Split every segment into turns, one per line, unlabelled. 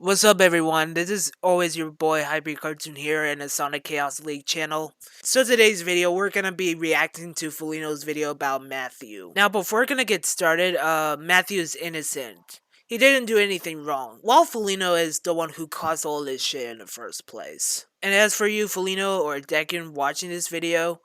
What's up, everyone? This is always your boy Hyper Cartoon here in the Sonic Chaos League channel. So today's video, we're gonna be reacting to Felino's video about Matthew. Now, before we're gonna get started, Matthew is innocent. He didn't do anything wrong, while Felino is the one who caused all this shit in the first place. And as for you, Felino or Dekken, watching this video,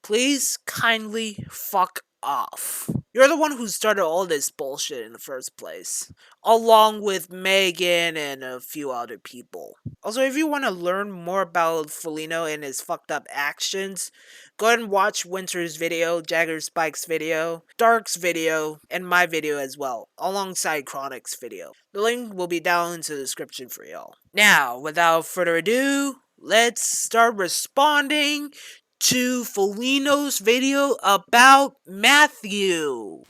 please kindly fuck off. You're the one who started all this bullshit in the first place, along with Megan and a few other people. Also, if you want to learn more about Felino and his fucked up actions, go ahead and watch Winter's video, Jagger Spike's video, Dark's video, and my video as well, alongside Chronic's video. The link will be down in the description for y'all. Now, without further ado, let's start responding to Felino's video about Matthew.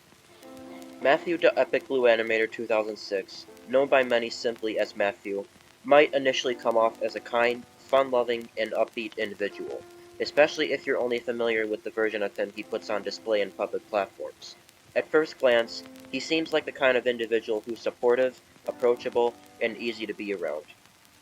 Matthew the Epic Blue Animator 2006, known by many simply as Matthew, might initially come off as a kind, fun-loving, and upbeat individual, especially if you're only familiar with the version of him he puts on display in public platforms. At first glance, he seems like the kind of individual who's supportive, approachable, and easy to be around.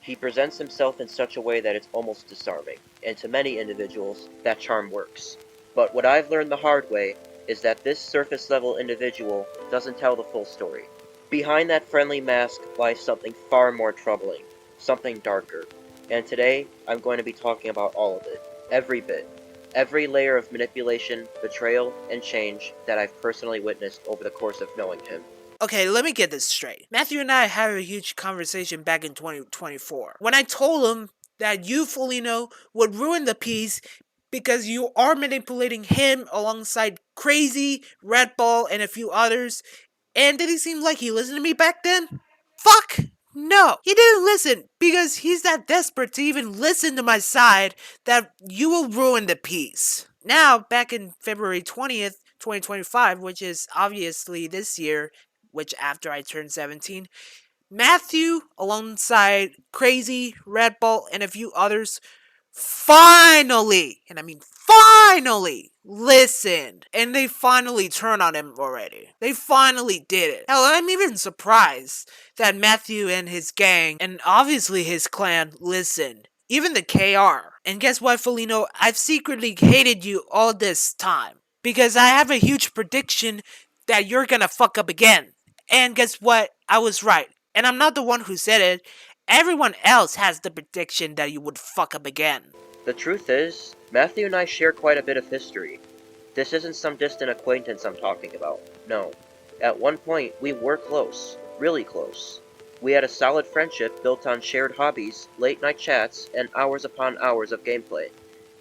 He presents himself in such a way that it's almost disarming, and to many individuals, that charm works. But what I've learned the hard way is that this surface-level individual doesn't tell the full story. Behind that friendly mask lies something far more troubling, something darker. And today, I'm going to be talking about all of it, every bit, every layer of manipulation, betrayal, and change that I've personally witnessed over the course of knowing him.
Okay, let me get this straight. Matthew and I had a huge conversation back in 2024 when I told him that you, Felino, would ruin the piece because you are manipulating him alongside Crazy, Red Ball, and a few others. And did he seem like he listened to me back then? Fuck! No, he didn't listen because he's that desperate to even listen to my side that you will ruin the piece. Now, back in February 20th, 2025, which is obviously this year, which after I turned 17, Matthew, alongside Crazy, Red Bull, and a few others, finally, and I mean finally, listened. And they finally turned on him already. They finally did it. Hell, I'm even surprised that Matthew and his gang, and obviously his clan, listened. Even the KR. And guess what, Felino? I've secretly hated you all this time. Because I have a huge prediction that you're gonna fuck up again. And guess what? I was right. And I'm not the one who said it. Everyone else has the prediction that you would fuck up again.
The truth is, Matthew and I share quite a bit of history. This isn't some distant acquaintance I'm talking about, no. At one point, we were close, really close. We had a solid friendship built on shared hobbies, late-night chats, and hours upon hours of gameplay.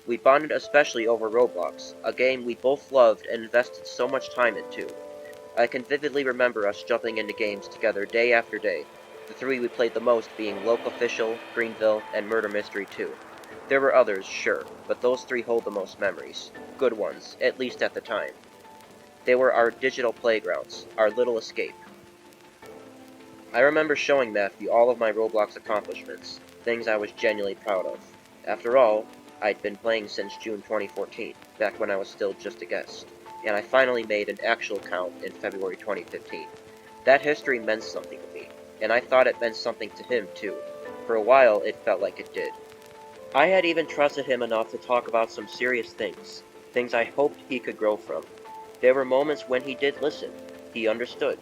We bonded especially over Roblox, a game we both loved and invested so much time into. I can vividly remember us jumping into games together day after day, the three we played the most being Local Official, Greenville, and Murder Mystery 2. There were others, sure, but those three hold the most memories. Good ones, at least at the time. They were our digital playgrounds, our little escape. I remember showing Matthew all of my Roblox accomplishments, things I was genuinely proud of. After all, I'd been playing since June 2014, back when I was still just a guest, and I finally made an actual account in February 2015. That history meant something to me, and I thought it meant something to him too. For a while, it felt like it did. I had even trusted him enough to talk about some serious things, things I hoped he could grow from. There were moments when he did listen, he understood.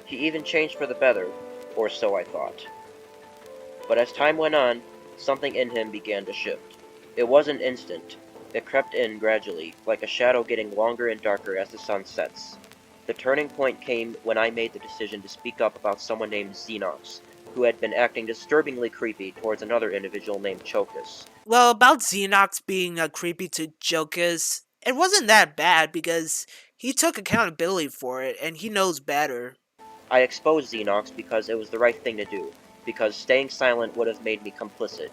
He even changed for the better, or so I thought. But as time went on, something in him began to shift. It wasn't instant. It crept in gradually, like a shadow getting longer and darker as the sun sets. The turning point came when I made the decision to speak up about someone named Xenox, who had been acting disturbingly creepy towards another individual named Chokus.
Well, about Xenox being creepy to Jokus, it wasn't that bad because he took accountability for it and he knows better.
I exposed Xenox because it was the right thing to do, because staying silent would have made me complicit.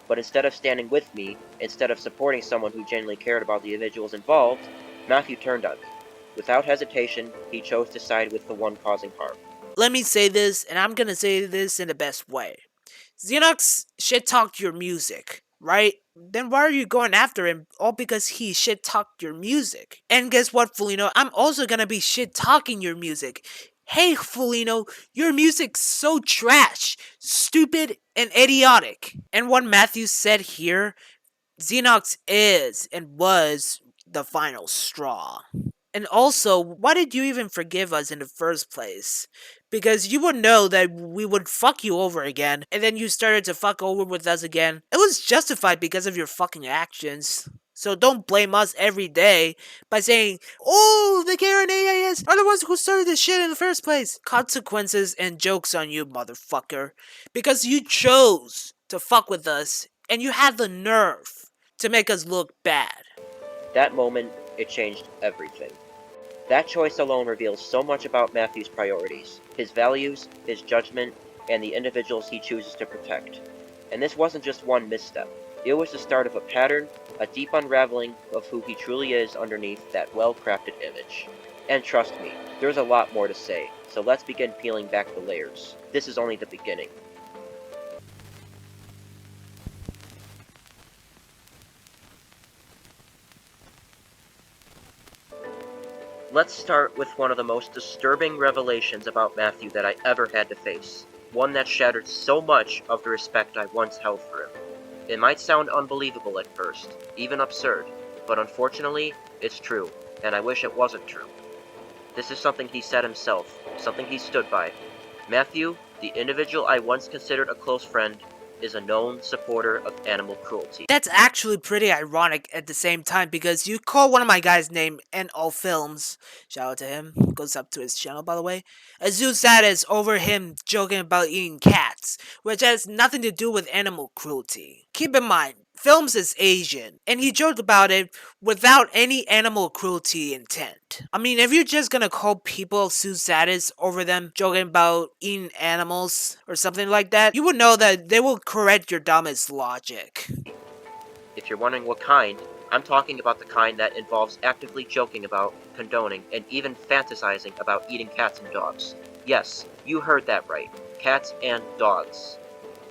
But instead of standing with me, instead of supporting someone who genuinely cared about the individuals involved, Matthew turned on me. Without hesitation, he chose to side with the one causing harm.
Let me say this, and I'm gonna say this in the best way. Xenox shit-talked your music, right? Then why are you going after him all because he shit-talked your music? And guess what, Felino? I'm also gonna be shit-talking your music. "Hey, Felino, your music's so trash, stupid, and idiotic." And what Matthew said here, Xenox is and was the final straw. And also, why did you even forgive us in the first place? Because you would know that we would fuck you over again, and then you started to fuck over with us again. It was justified because of your fucking actions. So don't blame us every day by saying, "Oh, the Karen AIS are the ones who started this shit in the first place." Consequences and jokes on you, motherfucker. Because you chose to fuck with us, and you had the nerve to make us look bad.
That moment, it changed everything. That choice alone reveals so much about Matthew's priorities, his values, his judgment, and the individuals he chooses to protect. And this wasn't just one misstep. It was the start of a pattern, a deep unraveling of who he truly is underneath that well-crafted image. And trust me, there's a lot more to say, so let's begin peeling back the layers. This is only the beginning. Let's start with one of the most disturbing revelations about Matthew that I ever had to face. One that shattered so much of the respect I once held for him. It might sound unbelievable at first, even absurd, but unfortunately, it's true, and I wish it wasn't true. This is something he said himself, something he stood by. Matthew, the individual I once considered a close friend, is a known supporter of animal cruelty.
That's actually pretty ironic at the same time because you call one of my guys named N All Films, shout out to him, goes up to his channel by the way, a zoo status over him joking about eating cats, which has nothing to do with animal cruelty. Keep in mind, Films is Asian, and he joked about it without any animal cruelty intent. I mean, if you're just gonna call people Sue status over them joking about eating animals or something like that, you would know that they will correct your dumbest logic.
If you're wondering what kind, I'm talking about the kind that involves actively joking about, condoning, and even fantasizing about eating cats and dogs. Yes, you heard that right. Cats and dogs.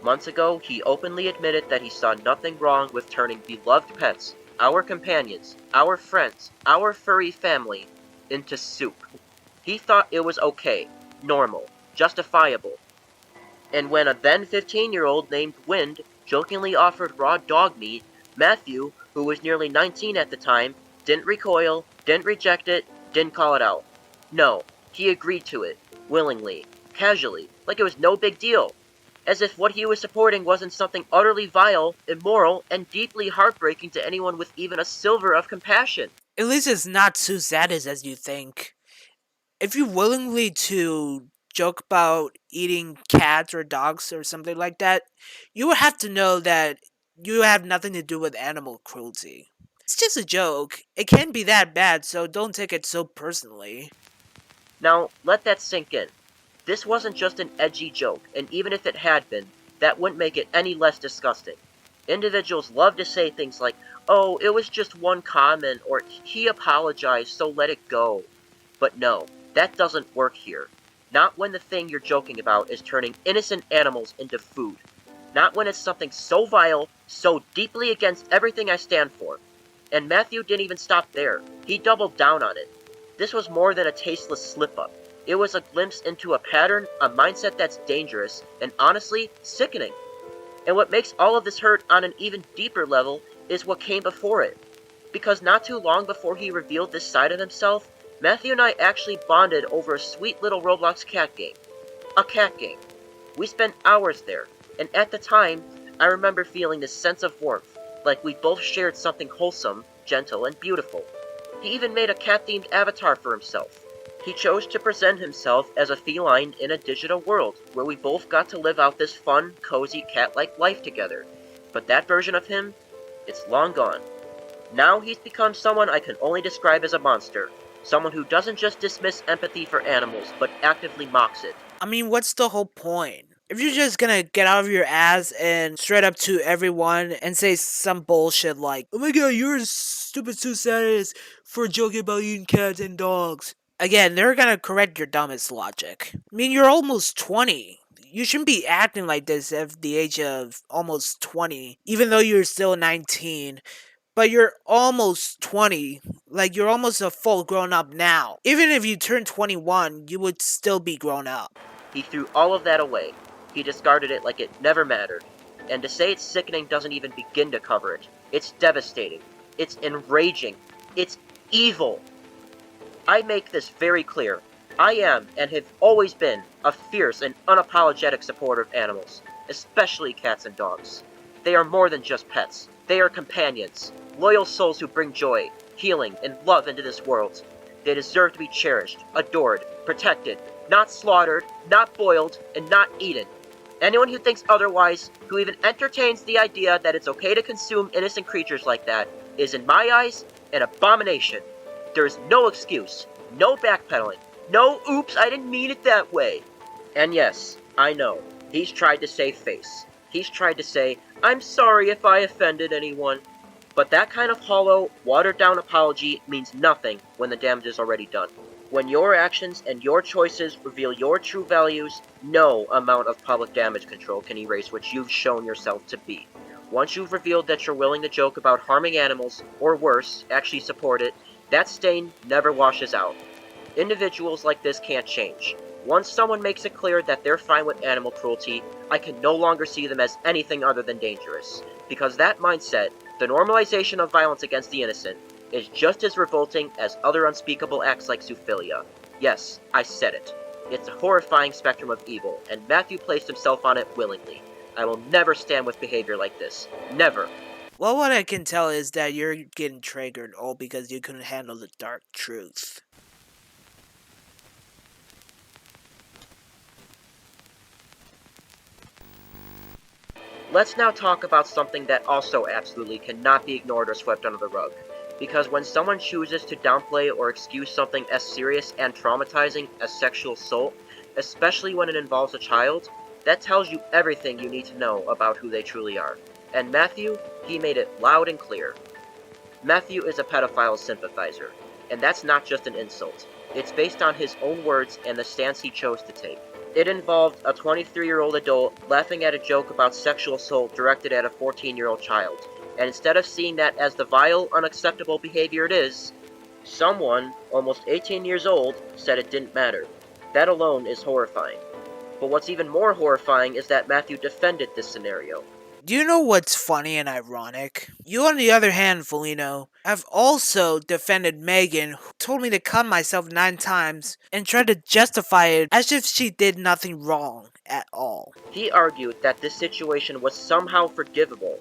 Months ago, he openly admitted that he saw nothing wrong with turning beloved pets, our companions, our friends, our furry family, into soup. He thought it was okay, normal, justifiable. And when a then 15-year-old named Wind jokingly offered raw dog meat, Matthew, who was nearly 19 at the time, didn't recoil, didn't reject it, didn't call it out. No, he agreed to it, willingly, casually, like it was no big deal. As if what he was supporting wasn't something utterly vile, immoral, and deeply heartbreaking to anyone with even a silver of compassion.
At least it's not so sad as you think. If you willingly to joke about eating cats or dogs or something like that, you would have to know that you have nothing to do with animal cruelty. It's just a joke. It can't be that bad, so don't take it so personally.
Now, let that sink in. This wasn't just an edgy joke, and even if it had been, that wouldn't make it any less disgusting. Individuals love to say things like, "Oh, it was just one comment," or "he apologized, so let it go." But no, that doesn't work here. Not when the thing you're joking about is turning innocent animals into food. Not when it's something so vile, so deeply against everything I stand for. And Matthew didn't even stop there. He doubled down on it. This was more than a tasteless slip-up. It was a glimpse into a pattern, a mindset that's dangerous, and honestly, sickening. And what makes all of this hurt on an even deeper level is what came before it. Because not too long before he revealed this side of himself, Matthew and I actually bonded over a sweet little Roblox cat game. A cat game. We spent hours there, and at the time, I remember feeling this sense of warmth, like we both shared something wholesome, gentle, and beautiful. He even made a cat-themed avatar for himself. He chose to present himself as a feline in a digital world, where we both got to live out this fun, cozy, cat-like life together. But that version of him, it's long gone. Now he's become someone I can only describe as a monster. Someone who doesn't just dismiss empathy for animals, but actively mocks it.
I mean, what's the whole point? If you're just gonna get out of your ass and straight up to everyone and say some bullshit like, "Oh my god, you're a stupid suicidist for joking about eating cats and dogs." Again, they're gonna correct your dumbest logic. I mean, you're almost 20. You shouldn't be acting like this at the age of almost 20, even though you're still 19. But you're almost 20. Like, you're almost a full grown up now. Even if you turn 21, you would still be grown up.
He threw all of that away. He discarded it like it never mattered. And to say it's sickening doesn't even begin to cover it. It's devastating. It's enraging. It's evil. I make this very clear. I am, and have always been, a fierce and unapologetic supporter of animals, especially cats and dogs. They are more than just pets. They are companions, loyal souls who bring joy, healing, and love into this world. They deserve to be cherished, adored, protected, not slaughtered, not boiled, and not eaten. Anyone who thinks otherwise, who even entertains the idea that it's okay to consume innocent creatures like that, is in my eyes an abomination. There is no excuse, no backpedaling, no oops, I didn't mean it that way. And yes, I know, he's tried to save face. He's tried to say, I'm sorry if I offended anyone. But that kind of hollow, watered-down apology means nothing when the damage is already done. When your actions and your choices reveal your true values, no amount of public damage control can erase what you've shown yourself to be. Once you've revealed that you're willing to joke about harming animals, or worse, actually support it, that stain never washes out. Individuals like this can't change. Once someone makes it clear that they're fine with animal cruelty, I can no longer see them as anything other than dangerous. Because that mindset, the normalization of violence against the innocent, is just as revolting as other unspeakable acts like zoophilia. Yes, I said it. It's a horrifying spectrum of evil, and Matthew placed himself on it willingly. I will never stand with behavior like this. Never.
Well, what I can tell is that you're getting triggered all because you couldn't handle the dark truth.
Let's now talk about something that also absolutely cannot be ignored or swept under the rug. Because when someone chooses to downplay or excuse something as serious and traumatizing as sexual assault, especially when it involves a child, that tells you everything you need to know about who they truly are. And Matthew, he made it loud and clear. Matthew is a pedophile sympathizer, and that's not just an insult. It's based on his own words and the stance he chose to take. It involved a 23-year-old adult laughing at a joke about sexual assault directed at a 14-year-old child, and instead of seeing that as the vile, unacceptable behavior it is, someone, almost 18 years old, said it didn't matter. That alone is horrifying. But what's even more horrifying is that Matthew defended this scenario.
Do you know what's funny and ironic? You, on the other hand, Felino, have also defended Megan, who told me to cut myself 9 times, and tried to justify it as if she did nothing wrong at all.
He argued that this situation was somehow forgivable.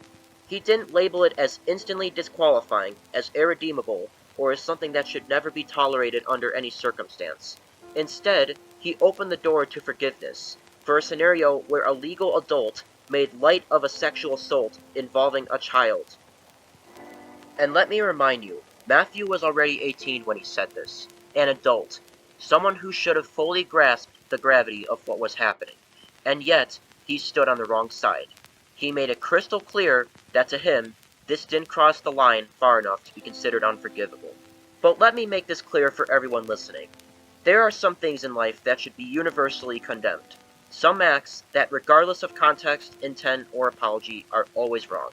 He didn't label it as instantly disqualifying, as irredeemable, or as something that should never be tolerated under any circumstance. Instead, he opened the door to forgiveness, for a scenario where a legal adult made light of a sexual assault involving a child. And let me remind you, Matthew was already 18 when he said this. An adult. Someone who should have fully grasped the gravity of what was happening. And yet, he stood on the wrong side. He made it crystal clear that to him, this didn't cross the line far enough to be considered unforgivable. But let me make this clear for everyone listening. There are some things in life that should be universally condemned. Some acts that, regardless of context, intent, or apology, are always wrong.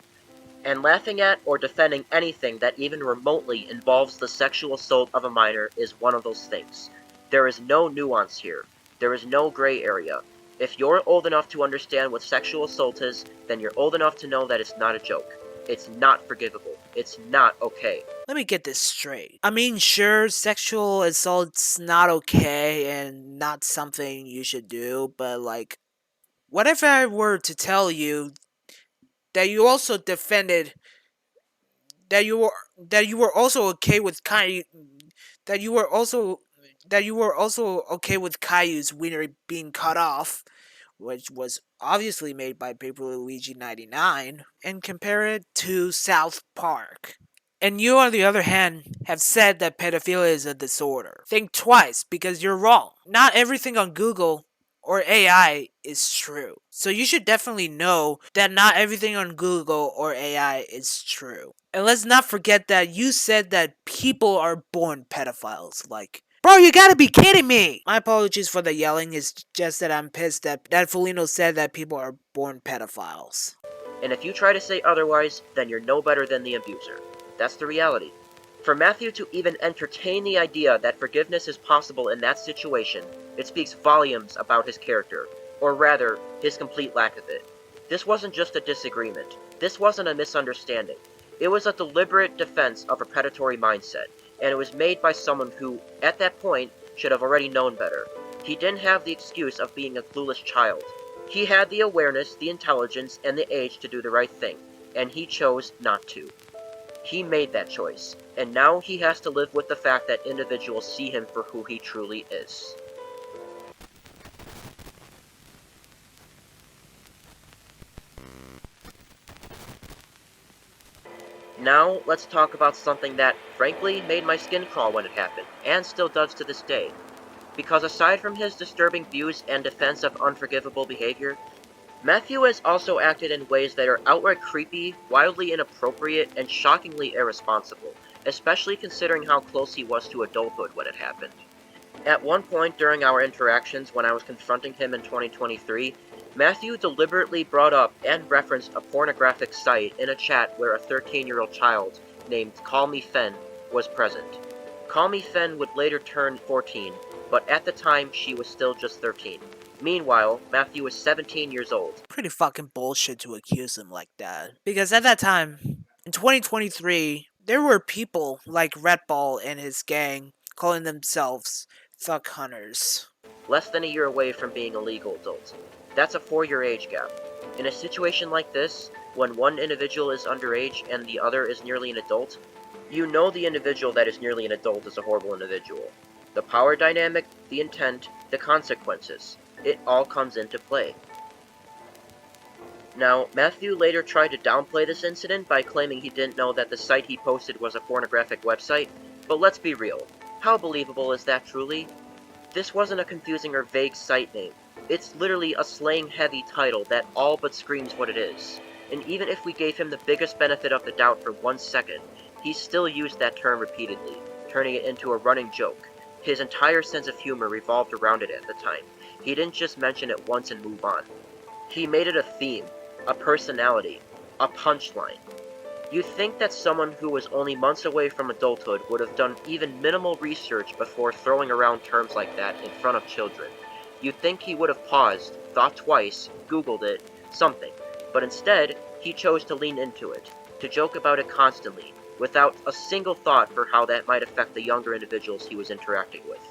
And laughing at or defending anything that even remotely involves the sexual assault of a minor is one of those things. There is no nuance here. There is no gray area. If you're old enough to understand what sexual assault is, then you're old enough to know that it's not a joke. It's not forgivable. It's not okay.
Let me get this straight. I mean, sure, sexual assault's not okay and not something you should do, but like, what if I were to tell you that you also defended that you were also okay with that you were also okay with Caillou's wiener being cut off, which was obviously made by Paper Luigi 99, and compare it to South Park. And you, on the other hand, have said that pedophilia is a disorder. Think twice, because you're wrong. Not everything on Google or AI is true. So you should definitely know that not everything on Google or AI is true. And let's not forget that you said that people are born pedophiles. Like, bro, you gotta be kidding me! My apologies for the yelling, it's just that I'm pissed that Felino said that people are born pedophiles.
And if you try to say otherwise, then you're no better than the abuser. That's the reality. For Matthew to even entertain the idea that forgiveness is possible in that situation, it speaks volumes about his character, or rather, his complete lack of it. This wasn't just a disagreement. This wasn't a misunderstanding. It was a deliberate defense of a predatory mindset, and it was made by someone who, at that point, should have already known better. He didn't have the excuse of being a clueless child. He had the awareness, the intelligence, and the age to do the right thing, and he chose not to. He made that choice, and now he has to live with the fact that individuals see him for who he truly is. Now, let's talk about something that, frankly, made my skin crawl when it happened, and still does to this day. Because aside from his disturbing views and defense of unforgivable behavior, Matthew has also acted in ways that are outright creepy, wildly inappropriate, and shockingly irresponsible, especially considering how close he was to adulthood when it happened. At one point during our interactions when I was confronting him in 2023, Matthew deliberately brought up and referenced a pornographic site in a chat where a 13-year-old child named Call Me Fen was present. Call Me Fen would later turn 14, but at the time she was still just 13. Meanwhile, Matthew was 17 years old.
Pretty fucking bullshit to accuse him like that. Because at that time, in 2023, there were people like Red Ball and his gang calling themselves thug hunters.
Less than a year away from being a legal adult. That's a 4-year age gap. In a situation like this, when one individual is underage and the other is nearly an adult, you know the individual that is nearly an adult is a horrible individual. The power dynamic, the intent, the consequences, it all comes into play. Now, Matthew later tried to downplay this incident by claiming he didn't know that the site he posted was a pornographic website, but let's be real, how believable is that truly? This wasn't a confusing or vague site name. It's literally a slang-heavy title that all but screams what it is. And even if we gave him the biggest benefit of the doubt for 1 second, he still used that term repeatedly, turning it into a running joke. His entire sense of humor revolved around it at the time. He didn't just mention it once and move on. He made it a theme, a personality, a punchline. You'd think that someone who was only months away from adulthood would have done even minimal research before throwing around terms like that in front of children. You'd think he would have paused, thought twice, Googled it, something. But instead, he chose to lean into it, to joke about it constantly, without a single thought for how that might affect the younger individuals he was interacting with.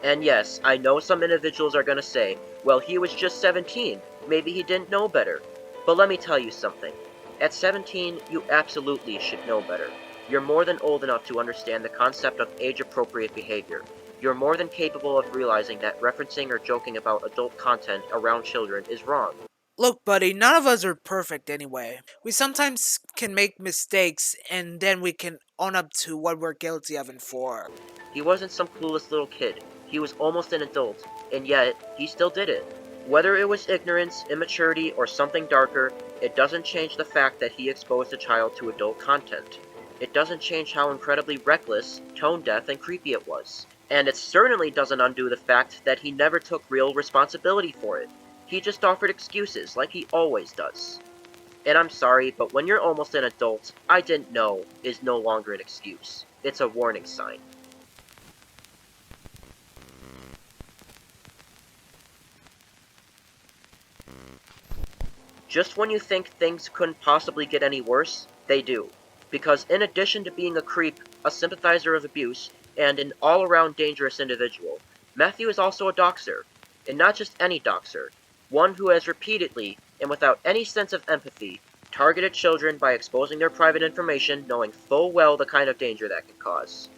And yes, I know some individuals are gonna say, well, he was just 17, maybe he didn't know better. But let me tell you something. At 17, you absolutely should know better. You're more than old enough to understand the concept of age-appropriate behavior. You're more than capable of realizing that referencing or joking about adult content around children is wrong.
Look, buddy, none of us are perfect anyway. We sometimes can make mistakes and then we can own up to what we're guilty of and for.
He wasn't some clueless little kid. He was almost an adult, and yet, he still did it. Whether it was ignorance, immaturity, or something darker, it doesn't change the fact that he exposed a child to adult content. It doesn't change how incredibly reckless, tone-deaf, and creepy it was. And it certainly doesn't undo the fact that he never took real responsibility for it. He just offered excuses, like he always does. And I'm sorry, but when you're almost an adult, I didn't know is no longer an excuse. It's a warning sign. Just when you think things couldn't possibly get any worse, they do. Because in addition to being a creep, a sympathizer of abuse, and an all-around dangerous individual, Matthew is also a doxer. And not just any doxer. One who has repeatedly, and without any sense of empathy, targeted children by exposing their private information knowing full well the kind of danger that can cause.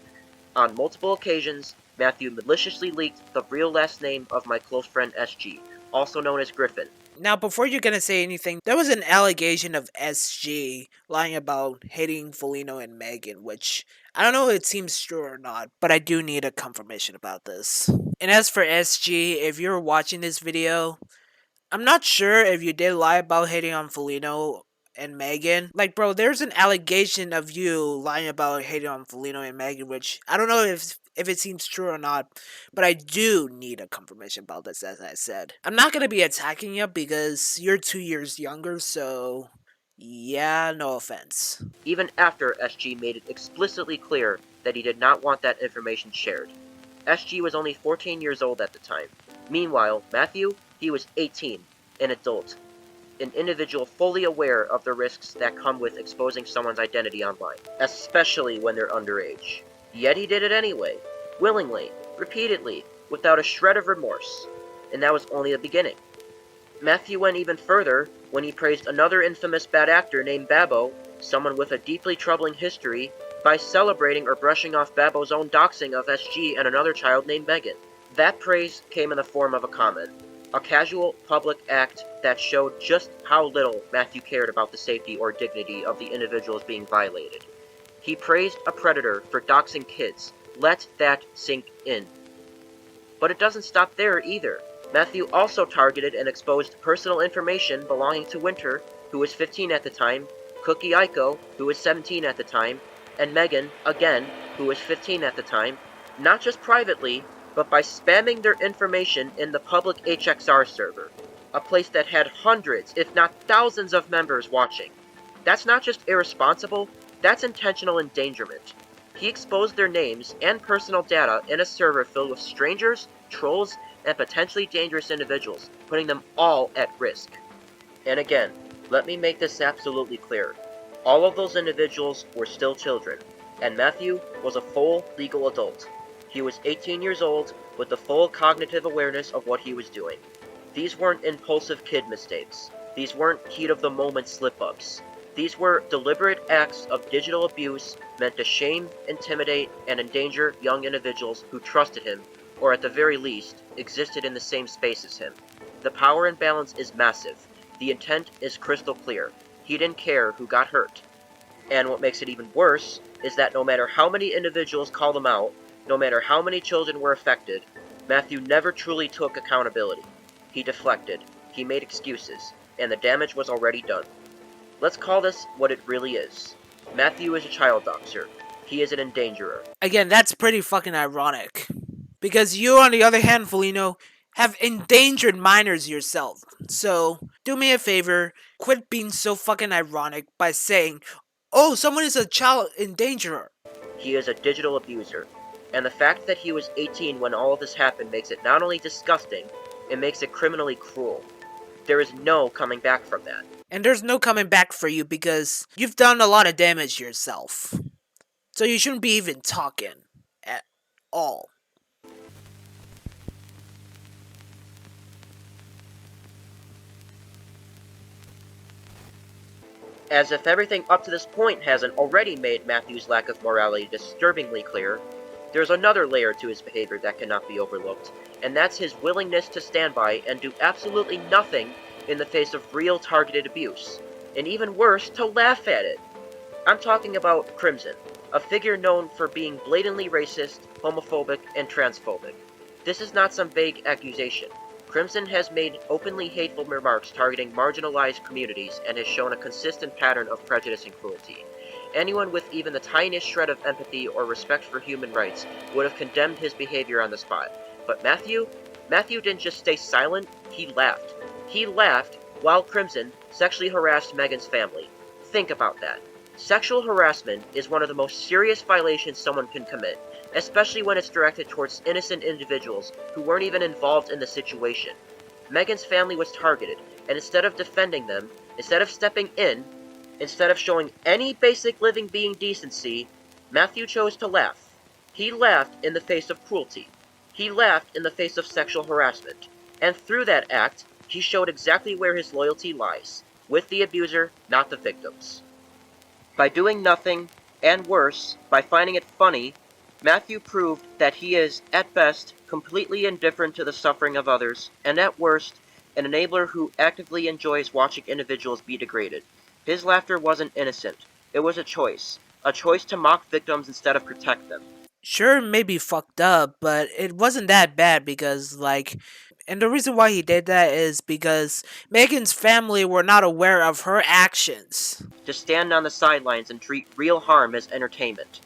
On multiple occasions, Matthew maliciously leaked the real last name of my close friend SG, also known as Griffin.
Now, before you're gonna say anything, there was an allegation of SG lying about hating Felino and Megan, which I don't know if it seems true or not, but I do need a confirmation about this. And as for SG, if you're watching this video, I'm not sure if you did lie about hating on Felino and Megan. Like, bro, there's an allegation of you lying about hating on Felino and Megan, which I don't know if it seems true or not, but I do need a confirmation about this, as I said. I'm not gonna be attacking you because you're 2 years younger, so Yeah, no offense.
even after SG made it explicitly clear that he did not want that information shared. SG was only 14 years old at the time. Meanwhile, Matthew, he was 18, an adult, an individual fully aware of the risks that come with exposing someone's identity online, especially when they're underage. Yet he did it anyway, willingly, repeatedly, without a shred of remorse. And that was only the beginning. Matthew went even further when he praised another infamous bad actor named Babbo, someone with a deeply troubling history, by celebrating or brushing off Babbo's own doxing of SG and another child named Megan. That praise came in the form of a comment, a casual public act that showed just how little Matthew cared about the safety or dignity of the individuals being violated. He praised a predator for doxing kids. Let that sink in. But it doesn't stop there either. Matthew also targeted and exposed personal information belonging to Winter, who was 15 at the time, Cookie Aiko, who was 17 at the time, and Megan, again, who was 15 at the time, not just privately, but by spamming their information in the public HXR server, a place that had hundreds, if not thousands of members watching. That's not just irresponsible, that's intentional endangerment. He exposed their names and personal data in a server filled with strangers, trolls, and potentially dangerous individuals, putting them all at risk. And again, let me make this absolutely clear. All of those individuals were still children, and Matthew was a full legal adult. He was 18 years old with the full cognitive awareness of what he was doing. These weren't impulsive kid mistakes. These weren't heat-of-the-moment slip-ups. These were deliberate acts of digital abuse meant to shame, intimidate, and endanger young individuals who trusted him, or at the very least, existed in the same space as him. The power imbalance is massive. The intent is crystal clear. He didn't care who got hurt. And what makes it even worse is that no matter how many individuals called him out, no matter how many children were affected, Matthew never truly took accountability. He deflected, he made excuses, and the damage was already done. Let's call this what it really is. Matthew is a child doxer. He is an endangerer.
Again, that's pretty fucking ironic. Because you, on the other hand, Felino, have endangered minors yourself. So, do me a favor, quit being so fucking ironic by saying, oh, someone is a child endangerer.
He is a digital abuser. And the fact that he was 18 when all of this happened makes it not only disgusting, it makes it criminally cruel. There is no coming back from that.
And there's no coming back for you because you've done a lot of damage yourself. So you shouldn't be even talking at all.
As if everything up to this point hasn't already made Matthew's lack of morality disturbingly clear, there's another layer to his behavior that cannot be overlooked, and that's his willingness to stand by and do absolutely nothing in the face of real targeted abuse, and even worse, to laugh at it. I'm talking about Crimson, a figure known for being blatantly racist, homophobic, and transphobic. This is not some vague accusation. Crimson has made openly hateful remarks targeting marginalized communities and has shown a consistent pattern of prejudice and cruelty. Anyone with even the tiniest shred of empathy or respect for human rights would have condemned his behavior on the spot. But Matthew didn't just stay silent, he laughed. He laughed while Crimson sexually harassed Megan's family. Think about that. Sexual harassment is one of the most serious violations someone can commit, especially when it's directed towards innocent individuals who weren't even involved in the situation. Megan's family was targeted, and instead of defending them, instead of stepping in, instead of showing any basic living being decency, Matthew chose to laugh. He laughed in the face of cruelty. He laughed in the face of sexual harassment. And through that act, he showed exactly where his loyalty lies, with the abuser, not the victims. By doing nothing, and worse, by finding it funny, Matthew proved that he is, at best, completely indifferent to the suffering of others, and at worst, an enabler who actively enjoys watching individuals be degraded. His laughter wasn't innocent. It was a choice to mock victims instead of protect them.
Sure, maybe fucked up, but it wasn't that bad because, and the reason why he did that is because Megan's family were not aware of her actions.
To stand on the sidelines and treat real harm as entertainment.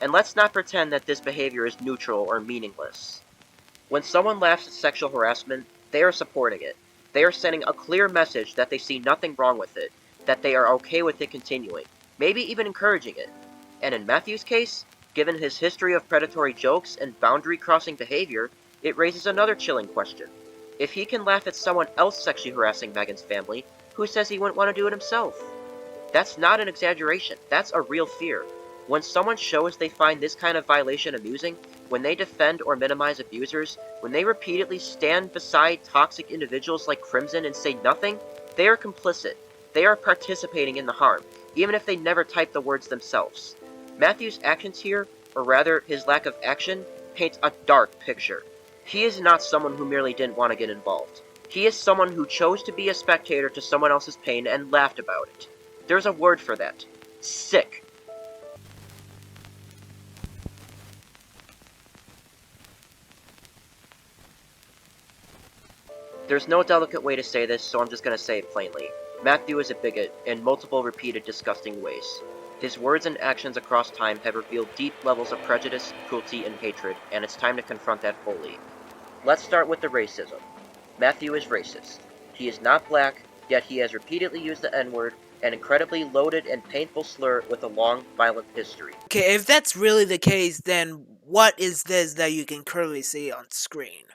And let's not pretend that this behavior is neutral or meaningless. When someone laughs at sexual harassment, they are supporting it. They are sending a clear message that they see nothing wrong with it. that they are okay with it continuing, maybe even encouraging it. And in Matthew's case, given his history of predatory jokes and boundary-crossing behavior, it raises another chilling question. If he can laugh at someone else sexually harassing Megan's family, who says he wouldn't want to do it himself? That's not an exaggeration, that's a real fear. When someone shows they find this kind of violation amusing, when they defend or minimize abusers, when they repeatedly stand beside toxic individuals like Crimson and say nothing, they are complicit. They are participating in the harm, even if they never type the words themselves. Matthew's actions here, or rather his lack of action, paints a dark picture. He is not someone who merely didn't want to get involved. He is someone who chose to be a spectator to someone else's pain and laughed about it. There's a word for that. Sick. There's no delicate way to say this, so I'm just gonna say it plainly. Matthew is a bigot in multiple repeated disgusting ways. His words and actions across time have revealed deep levels of prejudice, cruelty, and hatred, and it's time to confront that fully. Let's start with the racism. Matthew is racist. He is not black, yet he has repeatedly used the N-word, an incredibly loaded and painful slur with a long, violent history.
Okay, if that's really the case, then what is this that you can currently see on screen?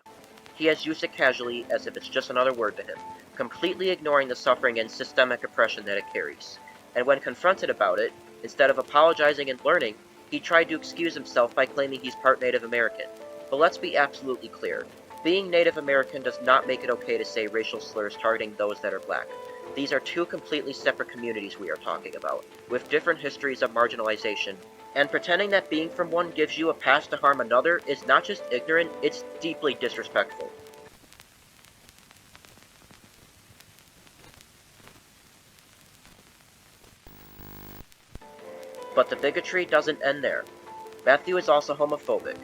He has used it casually as if it's just another word to him, completely ignoring the suffering and systemic oppression that it carries. And when confronted about it, instead of apologizing and learning, he tried to excuse himself by claiming he's part Native American. But let's be absolutely clear. Being Native American does not make it okay to say racial slurs targeting those that are black. These are two completely separate communities we are talking about, with different histories of marginalization, and pretending that being from one gives you a pass to harm another is not just ignorant, it's deeply disrespectful. But the bigotry doesn't end there. Matthew is also homophobic.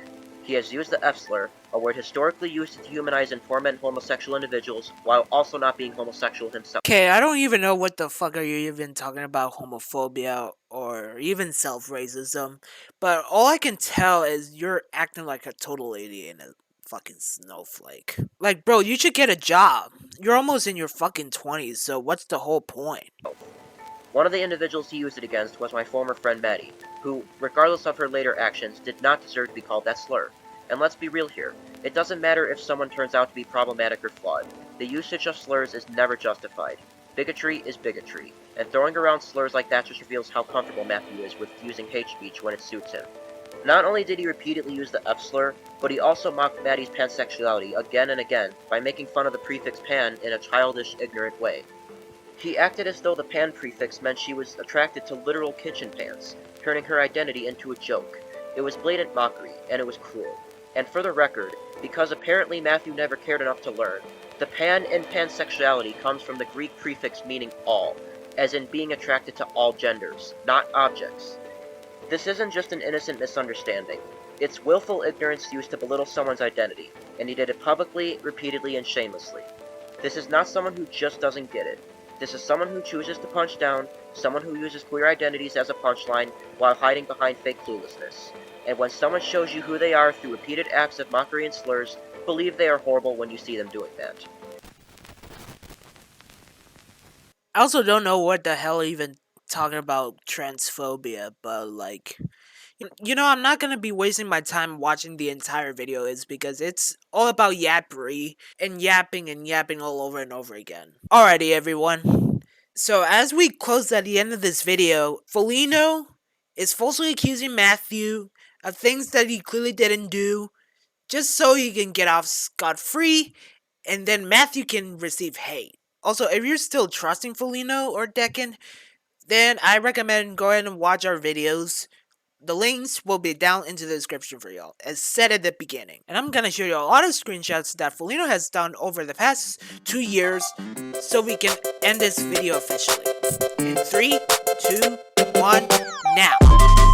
He has used the F-slur, a word historically used to dehumanize and torment homosexual individuals, while also not being homosexual himself.
Okay, I don't even know what the fuck are you even talking about homophobia or even self-racism, but all I can tell is you're acting like a total idiot and a fucking snowflake. Like, bro, you should get a job. You're almost in your fucking 20s, so what's the whole point?
One of the individuals he used it against was my former friend Maddie, who, regardless of her later actions, did not deserve to be called that slur. And let's be real here, it doesn't matter if someone turns out to be problematic or flawed. The usage of slurs is never justified. Bigotry is bigotry, and throwing around slurs like that just reveals how comfortable Matthew is with using hate speech when it suits him. Not only did he repeatedly use the F slur, but he also mocked Maddie's pansexuality again and again by making fun of the prefix pan in a childish, ignorant way. He acted as though the pan prefix meant she was attracted to literal kitchen pans, turning her identity into a joke. It was blatant mockery, and it was cruel. And for the record, because apparently Matthew never cared enough to learn, the pan in pansexuality comes from the Greek prefix meaning all, as in being attracted to all genders, not objects. This isn't just an innocent misunderstanding. It's willful ignorance used to belittle someone's identity, and he did it publicly, repeatedly, and shamelessly. This is not someone who just doesn't get it. This is someone who chooses to punch down, someone who uses queer identities as a punchline while hiding behind fake cluelessness. And when someone shows you who they are through repeated acts of mockery and slurs, believe they are horrible when you see them doing that.
I also don't know what the hell even talking about transphobia, but like, I'm not gonna be wasting my time watching the entire video is because it's all about yappery and yapping all over and over again. Alrighty, everyone. So as we close at the end of this video, Foligno is falsely accusing Matthew of things that he clearly didn't do, just so he can get off scot-free, and then Matthew can receive hate. Also, if you're still trusting Foligno or Dekken, then I recommend go ahead and watch our videos. The links will be down into the description for y'all, as said at the beginning. And I'm gonna show you a lot of screenshots that Foligno has done over the past 2 years, so we can end this video officially. In 3, 2, 1, now!